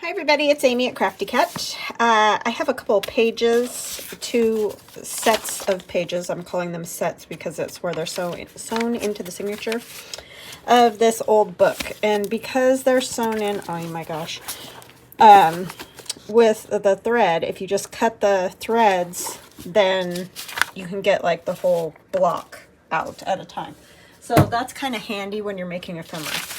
Hi everybody, it's Amy at Crafty Cat. I have a couple pages, 2 sets of pages. I'm calling them sets because it's where they're sewn into the signature of this old book. And because they're sewn in, oh my gosh, with the thread, if you just cut the threads, then you can get like the whole block out at a time. So that's kind of handy when you're making ephemera.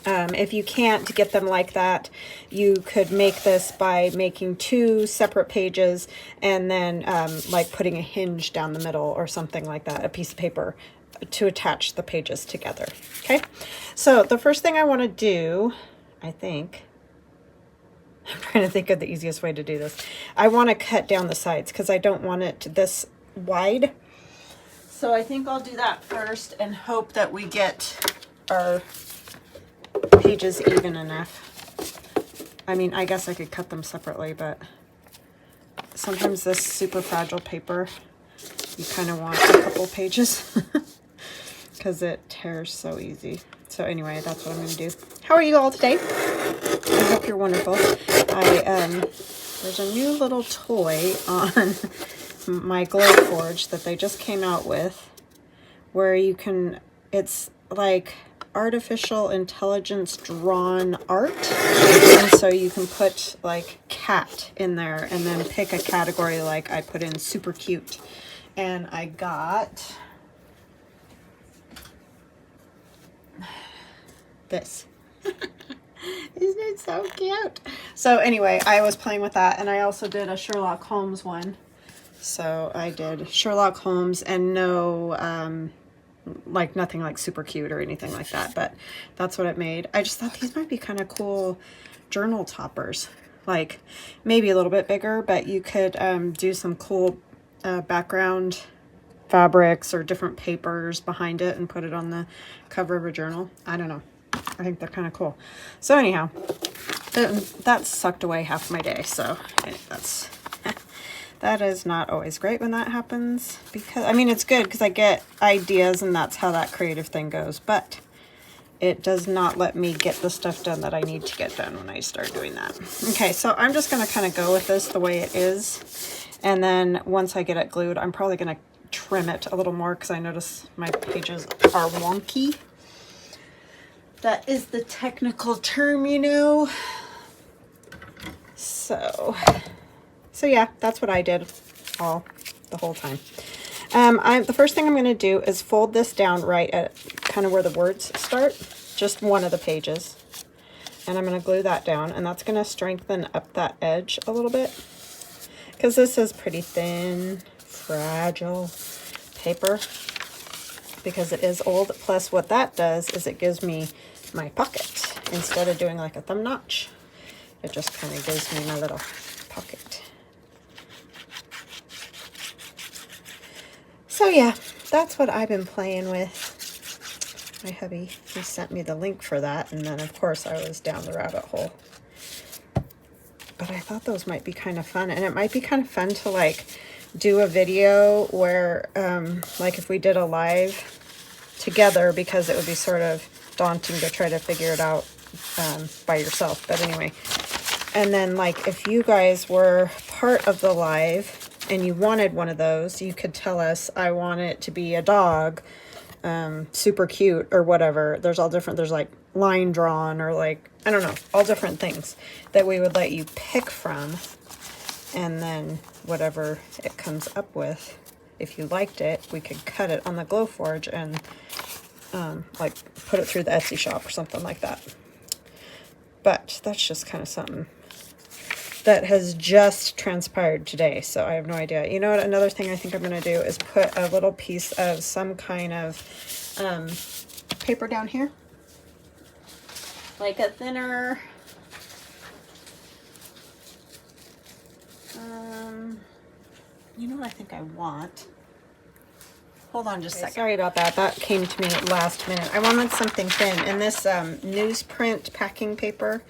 If you can't get them like that, you could make this by making 2 separate pages and then like putting a hinge down the middle or something like that, a piece of paper to attach the pages together. Okay, so the first thing I want to do, I'm trying to think of the easiest way to do this. I want to cut down the sides because I don't want it this wide. So I think I'll do that first and hope that we get our pages even enough. I mean, I guess I could cut them separately, but sometimes this super fragile paper, you kind of want a couple pages because it tears so easy. So anyway, that's what I'm going to do. How are you all today? I hope you're wonderful. There's a new little toy on my Glow Forge that they just came out with where you can, it's like artificial intelligence drawn art, and so you can put like cat in there and then pick a category. Like I put in super cute and I got this. Isn't it so cute? So anyway, I was playing with that, and I also did a Sherlock Holmes one. So I did Sherlock Holmes and no like nothing like super cute or anything like that, but that's what it made. I just thought these might be kind of cool journal toppers, like maybe a little bit bigger, but you could do some cool background fabrics or different papers behind it and put it on the cover of a journal. I don't know, I think they're kind of cool. So anyhow, that sucked away half my day, so that is not always great when that happens, because, I mean, it's good because I get ideas and that's how that creative thing goes, but it does not let me get the stuff done that I need to get done when I start doing that. Okay, so I'm just going to kind of go with this the way it is, and then once I get it glued, I'm probably going to trim it a little more because I notice my pages are wonky. That is the technical term, you know. So yeah, that's what I did the whole time. The first thing I'm going to do is fold this down right at kind of where the words start, just one of the pages. And I'm going to glue that down, and that's going to strengthen up that edge a little bit. Because this is pretty thin, fragile paper, because it is old. Plus what that does is it gives me my pocket. Instead of doing like a thumb notch, it just kind of gives me my little pocket. So yeah, that's what I've been playing with. My hubby, he sent me the link for that, and then of course I was down the rabbit hole. But I thought those might be kind of fun, and it might be kind of fun to like do a video where like if we did a live together, because it would be sort of daunting to try to figure it out by yourself. But anyway, and then like if you guys were part of the live and you wanted one of those, you could tell us, I want it to be a dog, super cute or whatever. There's all different, there's like line drawn or like, I don't know, all different things that we would let you pick from. And then whatever it comes up with, if you liked it, we could cut it on the Glow Forge and like put it through the Etsy shop or something like that. But that's just kind of something that has just transpired today, so I have no idea. You know what, another thing I think I'm going to do is put a little piece of some kind of paper down here, like a thinner you know what I think I want? Hold on just a second. Sorry about that. That came to me last minute. I wanted something thin, and this newsprint packing paper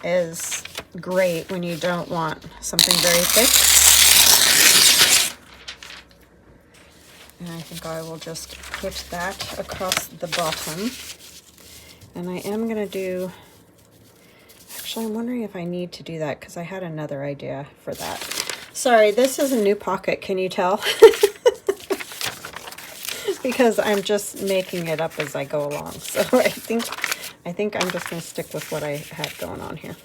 is great when you don't want something very thick. And I think I will just put that across the bottom. And I am going to do Actually, I'm wondering if I need to do that because I had another idea for that. Sorry, this is a new pocket. Can you tell? Because I'm just making it up as I go along. So I think I'm just going to stick with what I had going on here.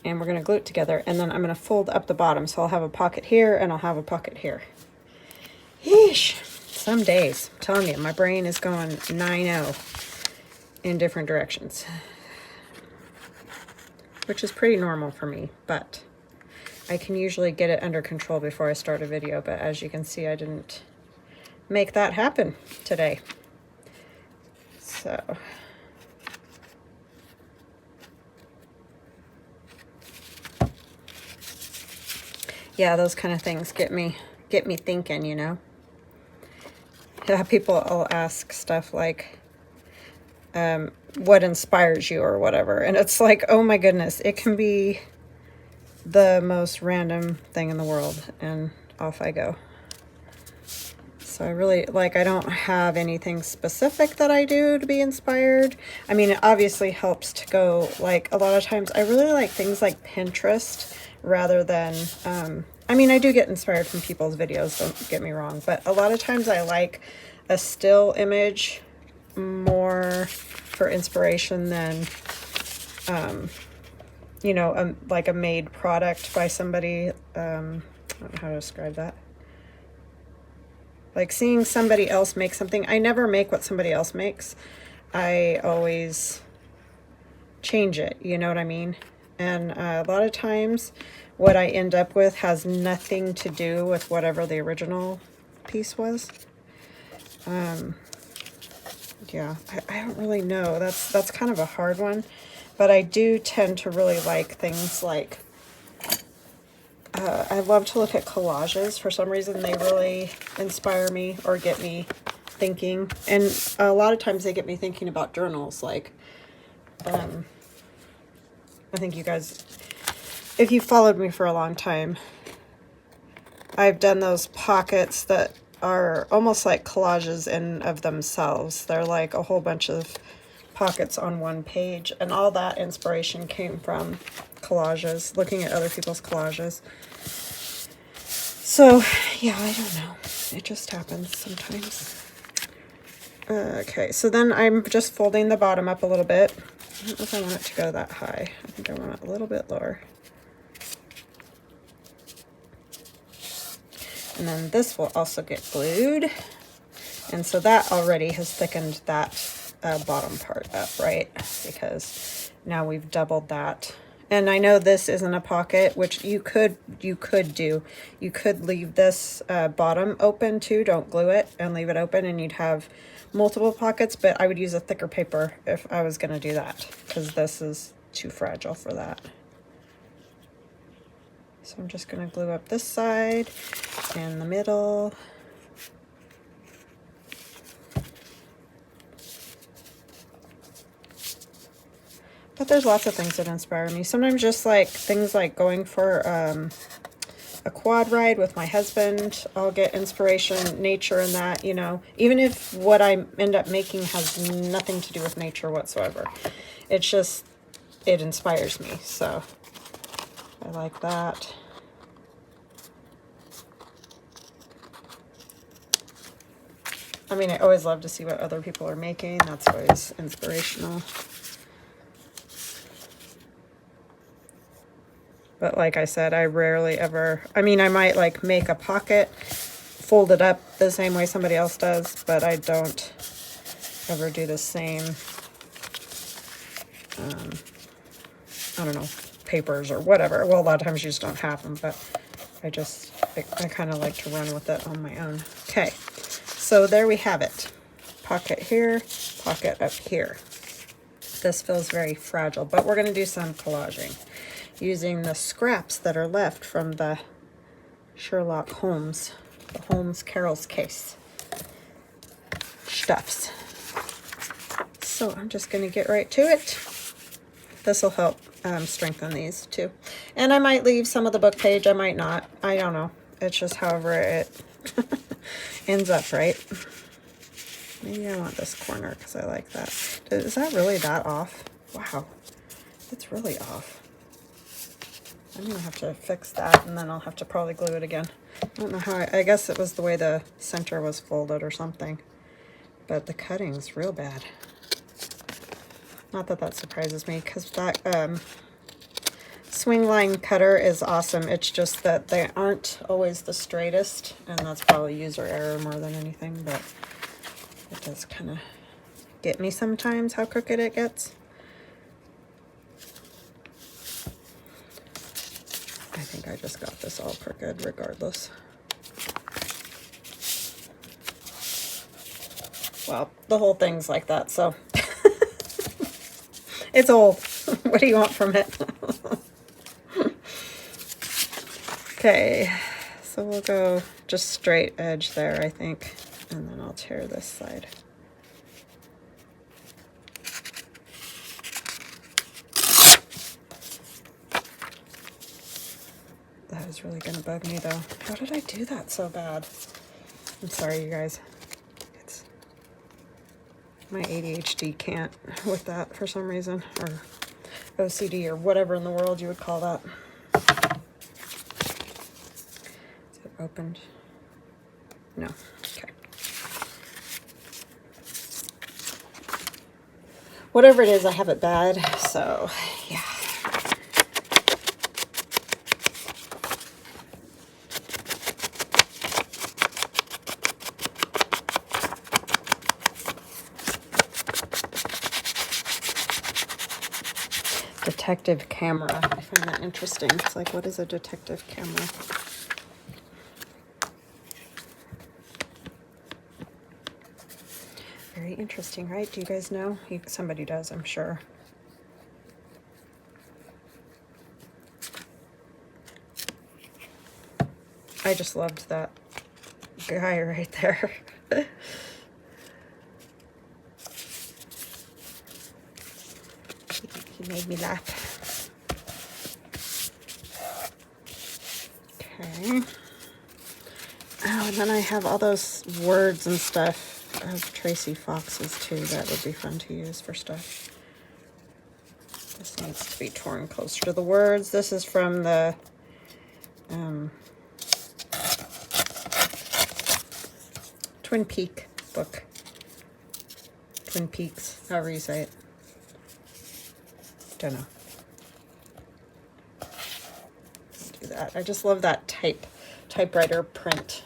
And we're going to glue it together, and then I'm going to fold up the bottom. So I'll have a pocket here and I'll have a pocket here. Yeesh. Some days, I'm telling you, my brain is going 9-0 in different directions, which is pretty normal for me, but I can usually get it under control before I start a video. But as you can see, I didn't make that happen today. So yeah, those kind of things get me thinking, you know. Yeah, people will ask stuff like, what inspires you or whatever, and it's like, oh my goodness, it can be the most random thing in the world, and off I go. So I really, like, I don't have anything specific that I do to be inspired. I mean, it obviously helps to go, like, a lot of times I really like things like Pinterest rather than, I mean, I do get inspired from people's videos, don't get me wrong, but a lot of times I like a still image more for inspiration than, you know, like a made product by somebody. I don't know how to describe that. Like seeing somebody else make something. I never make what somebody else makes. I always change it, you know what I mean? And a lot of times what I end up with has nothing to do with whatever the original piece was. Yeah, I don't really know. That's kind of a hard one. But I do tend to really like things like, I love to look at collages. For some reason, they really inspire me or get me thinking. And a lot of times they get me thinking about journals. Like, I think you guys, if you followed me for a long time, I've done those pockets that are almost like collages in of themselves. They're like a whole bunch of pockets on one page, and all that inspiration came from collages, looking at other people's collages. So yeah, I don't know, it just happens sometimes. Okay, so then I'm just folding the bottom up a little bit. I don't know if I want it to go that high. I think I want it a little bit lower. And then this will also get glued, and so that already has thickened that bottom part up, right? Because now we've doubled that. And I know this isn't a pocket, which you could do. You could leave this bottom open too. Don't glue it and leave it open, and you'd have multiple pockets. But I would use a thicker paper if I was going to do that, because this is too fragile for that. So I'm just going to glue up this side and the middle. But there's lots of things that inspire me. Sometimes just like things like going for a quad ride with my husband. I'll get inspiration, nature in that, you know. Even if what I end up making has nothing to do with nature whatsoever. It's just, it inspires me. So I like that. I mean, I always love to see what other people are making. That's always inspirational. But like I said, I rarely ever, I mean, I might like make a pocket, fold it up the same way somebody else does, but I don't ever do the same, I don't know, papers or whatever. Well, a lot of times you just don't have them, but I kind of like to run with it on my own. Okay, so there we have it. Pocket here, pocket up here. This feels very fragile, but we're going to do some collaging using the scraps that are left from the Sherlock Holmes, the Holmes Carol's case stuffs. So I'm just going to get right to it. This will help strengthen these too. And I might leave some of the book page, I might not. I don't know. It's just however it ends up, right? Maybe I want this corner because I like that. Is that really that off? Wow. It's really off. I'm gonna have to fix that, and then I'll have to probably glue it again. I don't know how, I guess it was the way the center was folded or something, but the cutting's real bad. Not that that surprises me, because that swing line cutter is awesome. It's just that they aren't always the straightest, and that's probably user error more than anything, but it does kind of get me sometimes how crooked it gets. I think I just got this all crooked regardless. Well, the whole thing's like that, so it's old. What do you want from it? Okay, so we'll go just straight edge there, I think, and then I'll tear this side. That is really gonna bug me though. How did I do that so bad? I'm sorry, you guys. It's my ADHD can't with that for some reason, or OCD, or whatever in the world you would call that. Is it opened? No. Okay. Whatever it is, I have it bad, so yeah. Detective camera. I find that interesting. It's like, what is a detective camera? Very interesting, right? Do you guys know? Somebody does, I'm sure. I just loved that guy right there. He made me laugh. Okay. Oh, and then I have all those words and stuff of Tracy Fox's too. That would be fun to use for stuff. This needs to be torn closer to the words. This is from the Twin Peak book. Twin Peaks, however you say it. Don't know. Do that. I just love that typewriter print.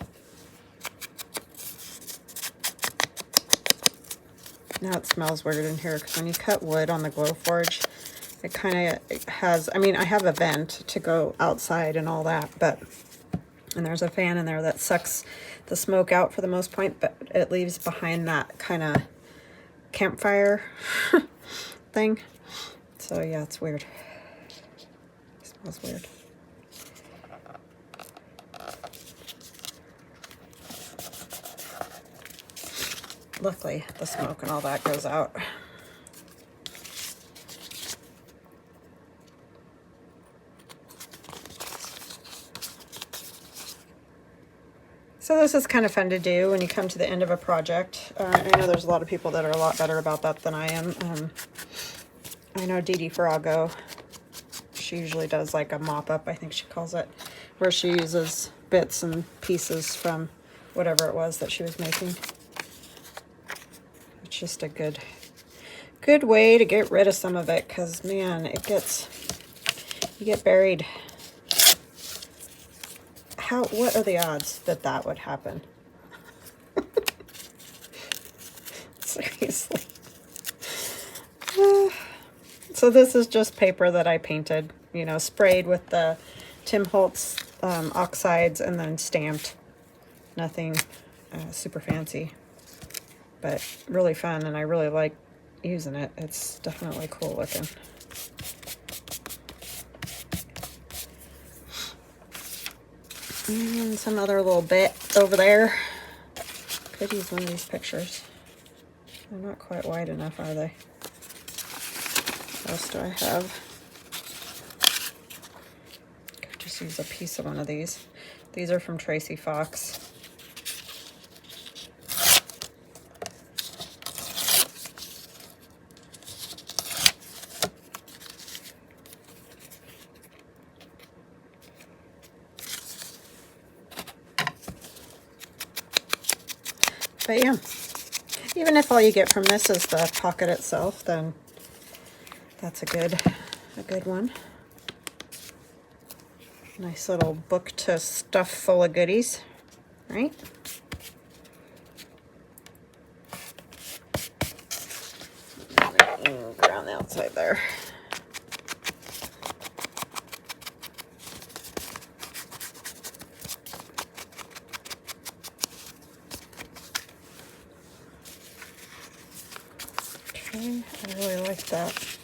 Now it smells weird in here because when you cut wood on the Glowforge, it kind of has, I mean, I have a vent to go outside and all that, but, and there's a fan in there that sucks the smoke out for the most part, but it leaves behind that kind of campfire thing. So yeah, it's weird. It smells weird. Luckily, the smoke and all that goes out. So this is kind of fun to do when you come to the end of a project. I know there's a lot of people that are a lot better about that than I am. I know Dee Dee Farrago, she usually does like a mop-up, I think she calls it, where she uses bits and pieces from whatever it was that she was making. It's just a good way to get rid of some of it, because man, you get buried. What are the odds that that would happen? Seriously. So this is just paper that I painted, you know, sprayed with the Tim Holtz oxides and then stamped. Nothing super fancy, but really fun, and I really like using it. It's definitely cool looking. And some other little bit over there. Could use one of these pictures. They're not quite wide enough, are they? What else do I have? Could just use a piece of one of these. These are from Tracy Fox. But yeah, even if all you get from this is the pocket itself, then that's a good one. Nice little book to stuff full of goodies, right? Go around the outside there. Okay, I really like that.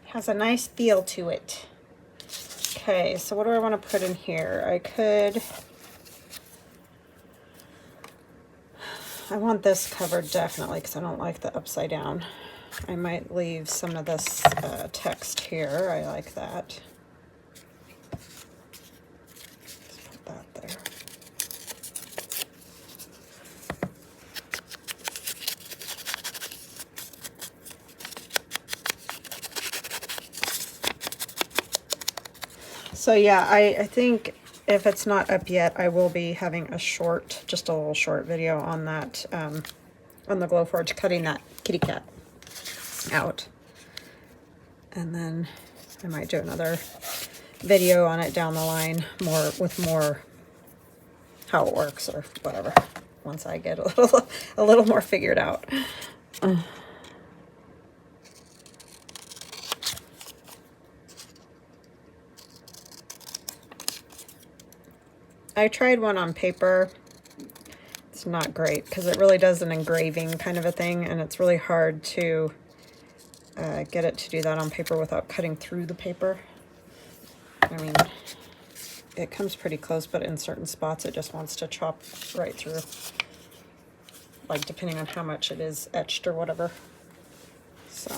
Has a nice feel to it. Okay, so what do I want to put in here? I want this covered definitely because I don't like the upside down. I might leave some of this text here. I like that. Let's put that there. So yeah, I think if it's not up yet, I will be having just a little short video on that, on the Glowforge, cutting that kitty cat out. And then I might do another video on it down the line, with more how it works or whatever, once I get a little more figured out. I tried one on paper. It's not great because it really does an engraving kind of a thing, and it's really hard to get it to do that on paper without cutting through the paper. I mean, it comes pretty close, but in certain spots it just wants to chop right through, like depending on how much it is etched or whatever. So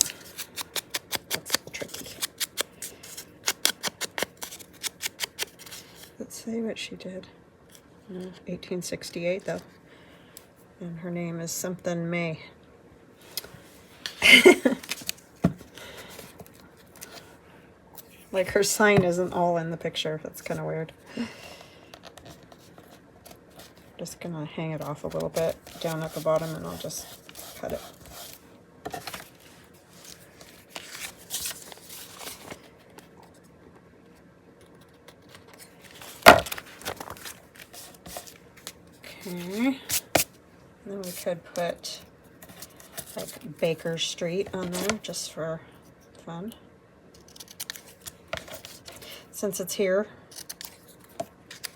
that's a little tricky. Let's see what she did. 1868 though, and her name is something May. Like her sign isn't all in the picture. That's kind of weird. Just gonna hang it off a little bit down at the bottom, and I'll just cut it. Okay. Then we could put like Baker Street on there just for fun. Since it's here,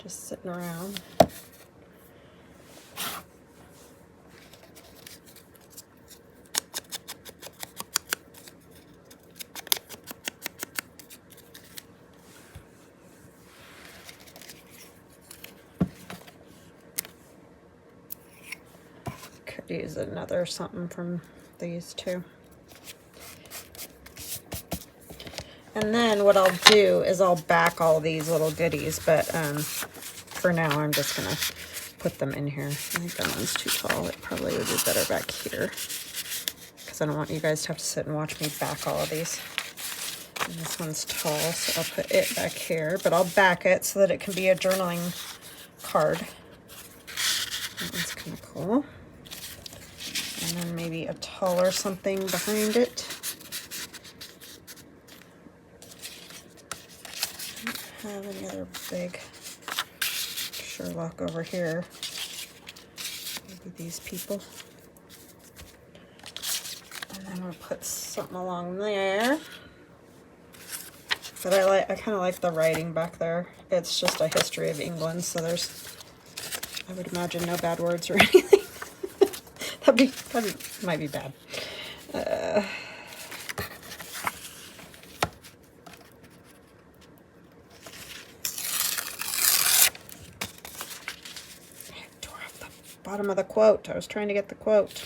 just sitting around. Could use another something from these two. And then what I'll do is I'll back all these little goodies, but for now I'm just gonna put them in here. I think that one's too tall. It probably would be better back here, because I don't want you guys to have to sit and watch me back all of these. And this one's tall, so I'll put it back here, but I'll back it so that it can be a journaling card. That one's kind of cool. And then maybe a taller something behind it. Have any other big Sherlock over here. Maybe these people. And then we'll put something along there. But I kind of like the writing back there. It's just a history of England, so there's, I would imagine, no bad words or anything. that might be bad. Bottom of the quote. I was trying to get the quote.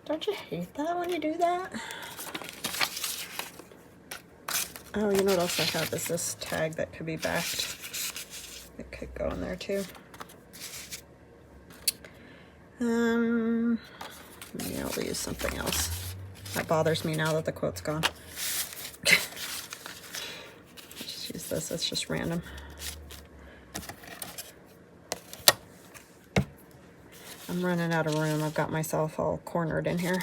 Don't you hate that when you do that? Oh, you know what else I have is this tag that could be backed. It could go in there too. Maybe I'll use something else. That bothers me now that the quote's gone. Just use this. It's just random. I'm running out of room. I've got myself all cornered in here.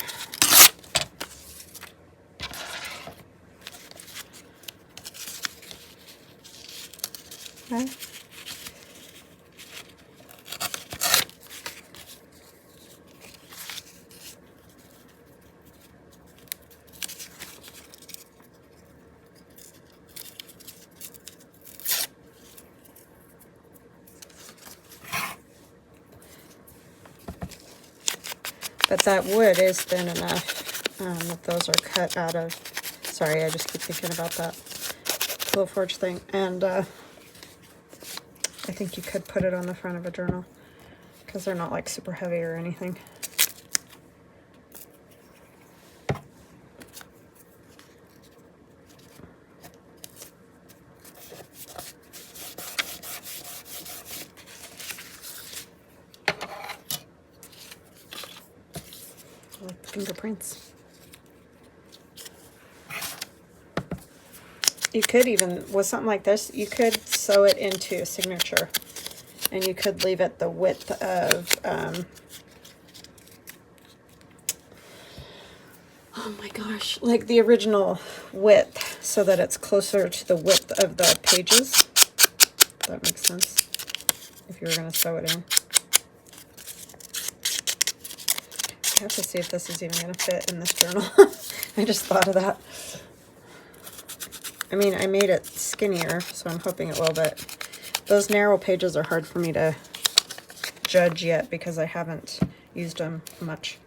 Okay. But that wood is thin enough that those are cut out of, sorry, I just keep thinking about that Glow Forge thing. And I think you could put it on the front of a journal because they're not like super heavy or anything. I like the fingerprints. You could even, with something like this, you could sew it into a signature. And you could leave it the width of, oh my gosh, like the original width, so that it's closer to the width of the pages. If that makes sense. If you were going to sew it in. I have to see if this is even going to fit in this journal. I just thought of that. I mean, I made it skinnier, so I'm hoping it will, but those narrow pages are hard for me to judge yet because I haven't used them much.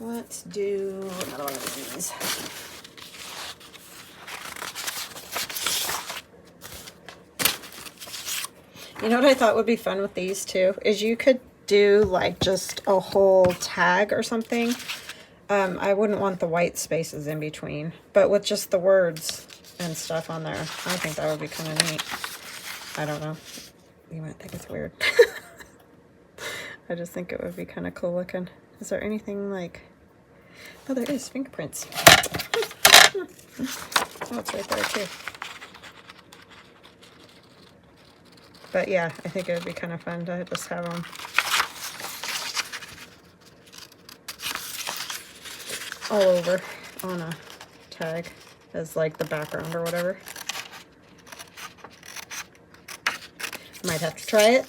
Let's do another one of these. You know what I thought would be fun with these too? Is you could do like just a whole tag or something. I wouldn't want the white spaces in between, but with just the words and stuff on there, I think that would be kind of neat. I don't know. You might think it's weird. I just think it would be kind of cool looking. Is there anything like... Oh, there is fingerprints. Oh, it's right there too. But yeah, I think it would be kind of fun to just have them all over on a tag as like the background or whatever. Might have to try it.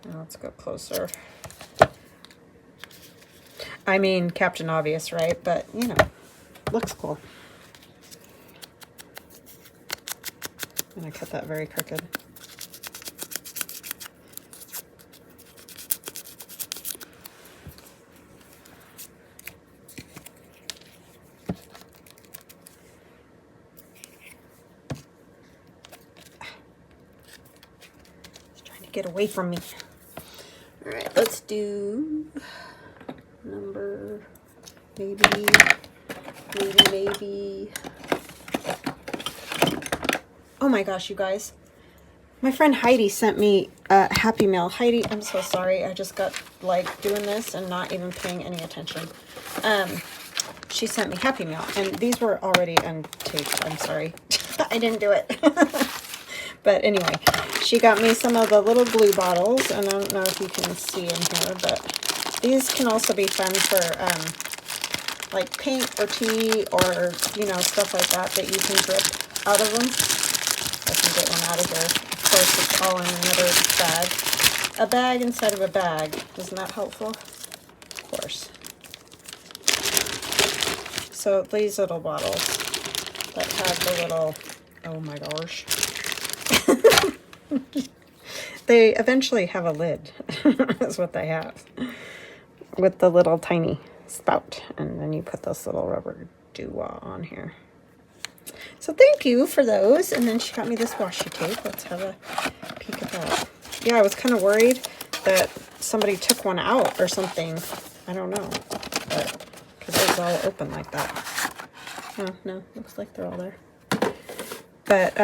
Now let's go closer. I mean, Captain Obvious, right? But, you know, looks cool. And I cut that very crooked. It's trying to get away from me. All right, let's do number maybe. Oh my gosh, you guys. My friend Heidi sent me a Happy Mail. Heidi, I'm so sorry. I just got like doing this and not even paying any attention. She sent me Happy Mail, and these were already untaped. I'm sorry. I didn't do it. But anyway, she got me some of the little glue bottles, and I don't know if you can see in here, but these can also be fun for like paint or tea or, you know, stuff like that that you can drip out of them. I can get one out of here. Of course, it's all in another bag. A bag inside of a bag. Isn't that helpful? Of course. So these little bottles that have the little, oh my gosh. They eventually have a lid, is what they have. With the little tiny spout. And then you put this little rubber doo-wah on here. So thank you for those. And then she got me this washi tape. Let's have a peek at that. Yeah, I was kind of worried that somebody took one out or something. I don't know. But because it was all open like that. Oh, no. Looks like they're all there. But,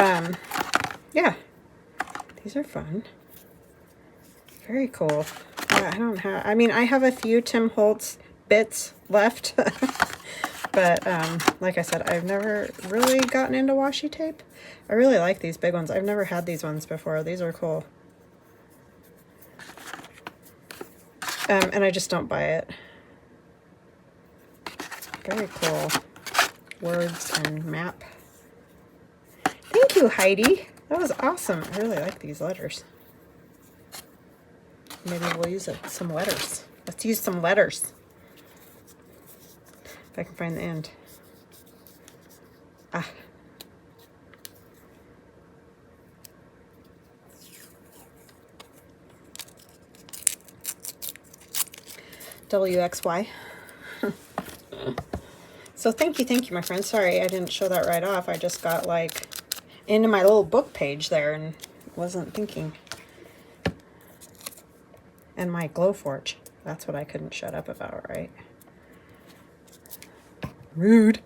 yeah. These are fun. Very cool. I don't have, I mean, I have a few Tim Holtz bits left, but like I said, I've never really gotten into washi tape. I really like these big ones. I've never had these ones before. These are cool. And I just don't buy it. Very cool. Words and map. Thank you, Heidi. That was awesome. I really like these letters. Maybe we'll use some letters. Let's use some letters. If I can find the end. Ah. WXY. So thank you, my friend. Sorry, I didn't show that right off. I just got like into my little book page there and wasn't thinking. And my Glowforge. That's what I couldn't shut up about, right? Rude.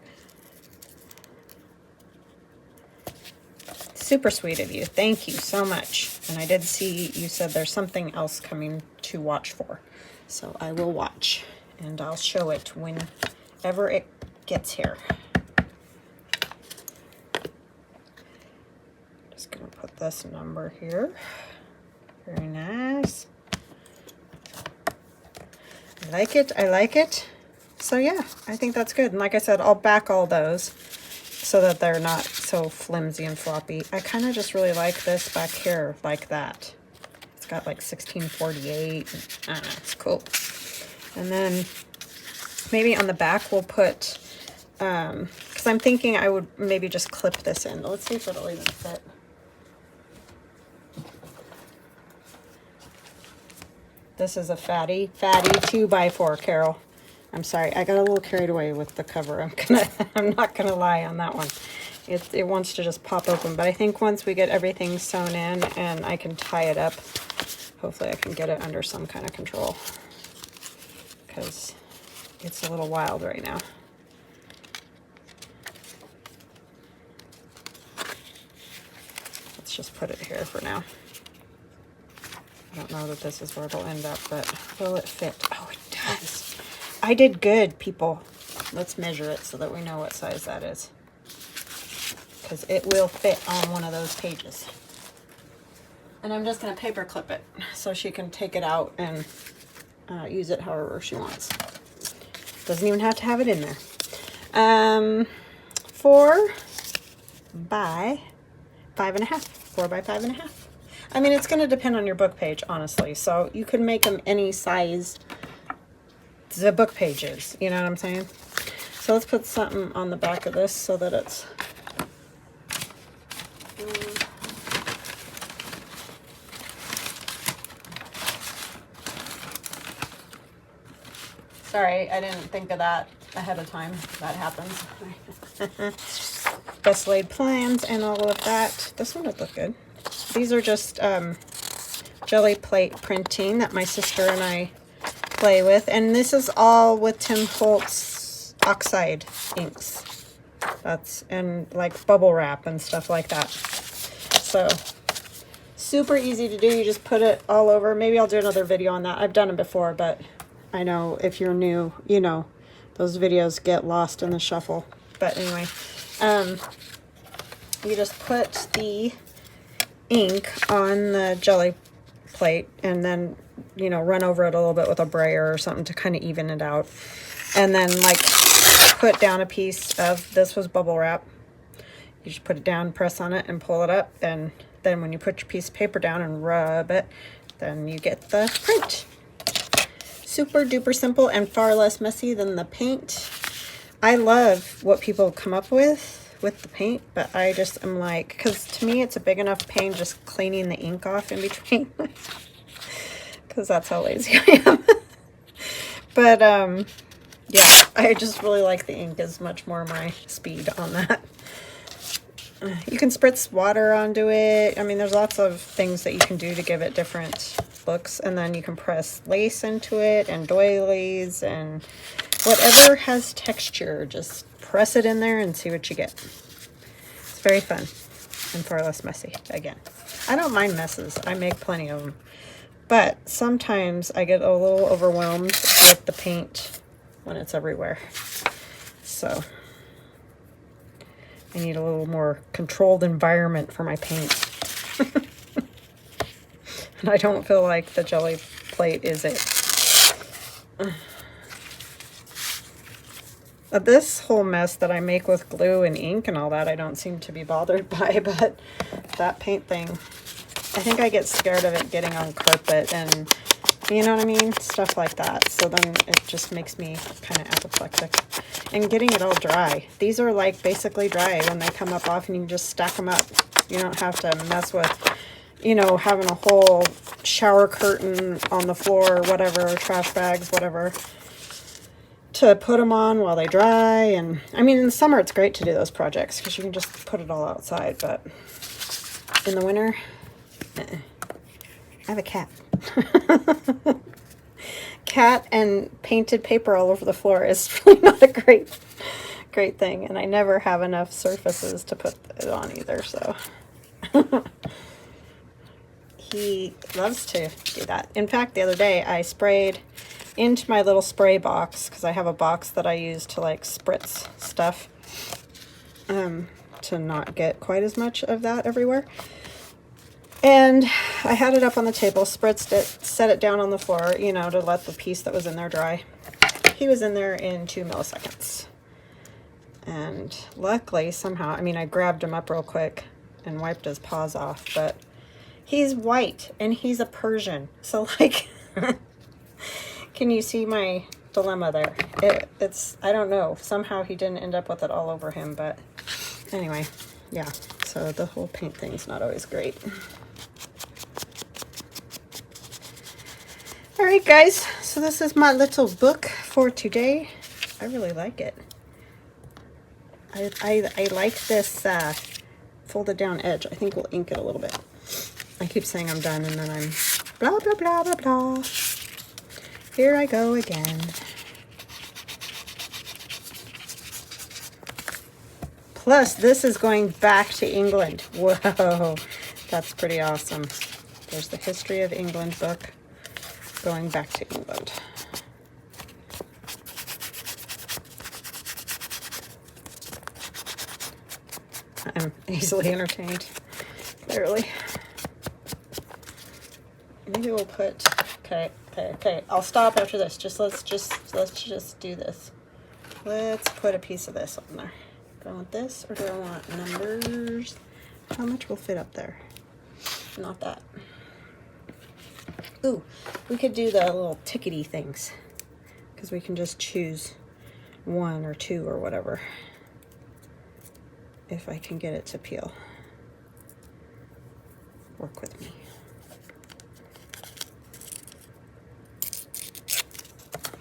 Super sweet of you. Thank you so much. And I did see you said there's something else coming to watch for. So I will watch and I'll show it whenever it gets here. Just gonna put this number here. Very nice. I like it. I like it. So yeah, I think that's good. And like I said, I'll back all those so that they're not so flimsy and floppy. I kind of just really like this back here like that. It's got like 1648. I don't know, it's cool. And then maybe on the back we'll put, because I'm thinking I would maybe just clip this in. Let's see if it'll even fit. This is a fatty 2x4, Carol. I'm sorry, I got a little carried away with the cover. I'm not gonna lie on that one. It wants to just pop open, but I think once we get everything sewn in and I can tie it up, hopefully I can get it under some kind of control, because it's a little wild right now. Let's just put it here for now. I don't know that this is where it'll end up, but will it fit? Oh, it does. I did good, people. Let's measure it so that we know what size that is, because it will fit on one of those pages. And I'm just going to paper clip it so she can take it out and use it however she wants. Doesn't even have to have it in there. 4 by 5.5. 4 by 5.5. I mean, it's going to depend on your book page, honestly. So you can make them any size the book page is. You know what I'm saying? So let's put something on the back of this so that it's... Sorry, I didn't think of that ahead of time. That happens. Best laid plans and all of that. This one would look good. These are just jelly plate printing that my sister and I play with. And this is all with Tim Holtz oxide inks. And like bubble wrap and stuff like that. So super easy to do. You just put it all over. Maybe I'll do another video on that. I've done it before, but I know if you're new, you know, those videos get lost in the shuffle. But anyway, you just put the ink on the jelly plate and then, you know, run over it a little bit with a brayer or something to kind of even it out. And then like put down a piece of, this was bubble wrap. You just put it down, press on it and pull it up. And then when you put your piece of paper down and rub it, then you get the print. Super duper simple and far less messy than the paint. I love what people come up with the paint, but I just am like, because to me it's a big enough pain just cleaning the ink off in between, because that's how lazy I am. But yeah, I just really like the ink is much more my speed on that. You can spritz water onto it. I mean, there's lots of things that you can do to give it different looks, and then you can press lace into it and doilies and whatever has texture, just press it in there and see what you get. It's very fun and far less messy. Again, I don't mind messes. I make plenty of them, But sometimes I get a little overwhelmed with the paint when it's everywhere. So I need a little more controlled environment for my paint. And I don't feel like the jelly plate is it. This whole mess that I make with glue and ink and all that, I don't seem to be bothered by, but that paint thing, I think I get scared of it getting on carpet and, you know what I mean? Stuff like that. So then it just makes me kind of apoplectic. And getting it all dry. These are like basically dry when they come up off, and you can just stack them up. You don't have to mess with, you know, having a whole shower curtain on the floor or whatever, trash bags, whatever, to put them on while they dry. And I mean, in the summer it's great to do those projects because you can just put it all outside, but in the winter, I have a cat. Cat and painted paper all over the floor is really not a great thing, and I never have enough surfaces to put it on either, so he loves to do that. In fact, the other day I sprayed into my little spray box, because I have a box that I use to like spritz stuff, to not get quite as much of that everywhere. And I had it up on the table, spritzed it, set it down on the floor, you know, to let the piece that was in there dry. He was in there in 2 milliseconds. And luckily, somehow, I mean, I grabbed him up real quick and wiped his paws off, but he's white and he's a Persian. So, like, can you see my dilemma there? It's, I don't know, somehow he didn't end up with it all over him, but anyway, yeah. So the whole paint thing's not always great. All right, guys, so this is my little book for today. I really like it. I like this folded down edge. I think we'll ink it a little bit. I keep saying I'm done, and then I'm blah, blah, blah, blah, blah. Here I go again. Plus, this is going back to England. Whoa, that's pretty awesome. There's the History of England book going back to England. I'm easily entertained, clearly. Maybe we'll put, okay, I'll stop after this. Let's just do this. Let's put a piece of this on there. Do I want this, or do I want numbers? How much will fit up there? Not that. Ooh, we could do the little tickety things, because we can just choose 1 or 2 or whatever, if I can get it to peel. Work with me.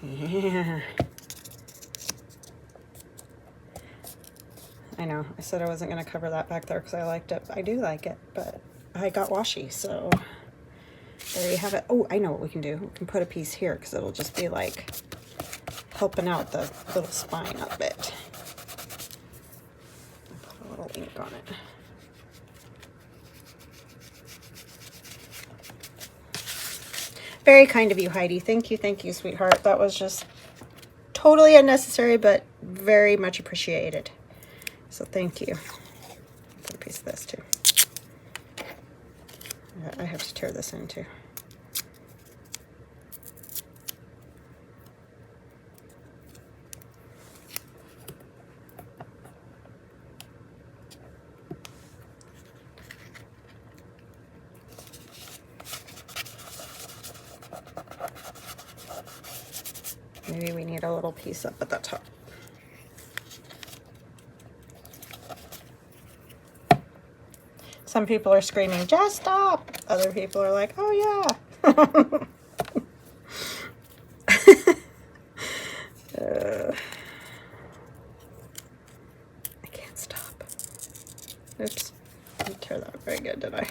Yeah. I know, I said I wasn't going to cover that back there because I liked it. I do like it, but I got washi, so there you have it. Oh, I know what we can do. We can put a piece here because it'll just be like helping out the little spine a bit. Put a little ink on it. Very kind of you, Heidi. Thank you, sweetheart. That was just totally unnecessary, but very much appreciated. So thank you. Put a piece of this too. I have to tear this in too. Maybe we need a little piece up at the top. Some people are screaming, just stop. Other people are like, oh yeah. I can't stop. Oops. Didn't tear that very good, did I?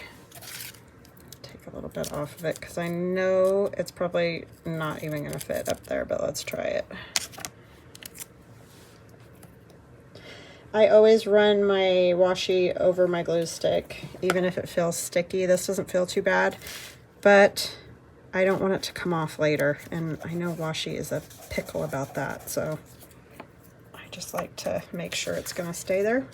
Take a little bit off of it because I know it's probably not even going to fit up there, but let's try it. I always run my washi over my glue stick, even if it feels sticky. This doesn't feel too bad, but I don't want it to come off later, and I know washi is a pickle about that, so I just like to make sure it's going to stay there.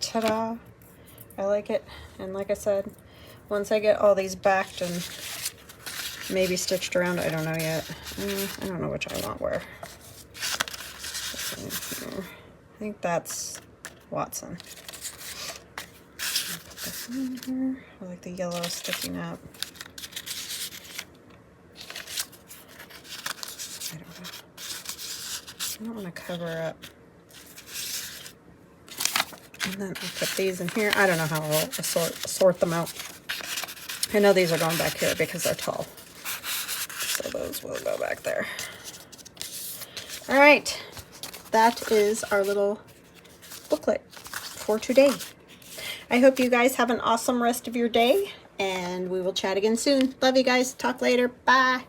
Ta-da! I like it, and like I said, once I get all these backed and maybe stitched around, I don't know yet. I don't know which I want where. I think that's Watson. Put this in here. I like the yellow sticking up. I don't want to cover up. And then I'll put these in here. I don't know how I'll sort them out. I know these are going back here because they're tall. So those will go back there. All right. That is our little booklet for today. I hope you guys have an awesome rest of your day, and we will chat again soon. Love you guys. Talk later. Bye.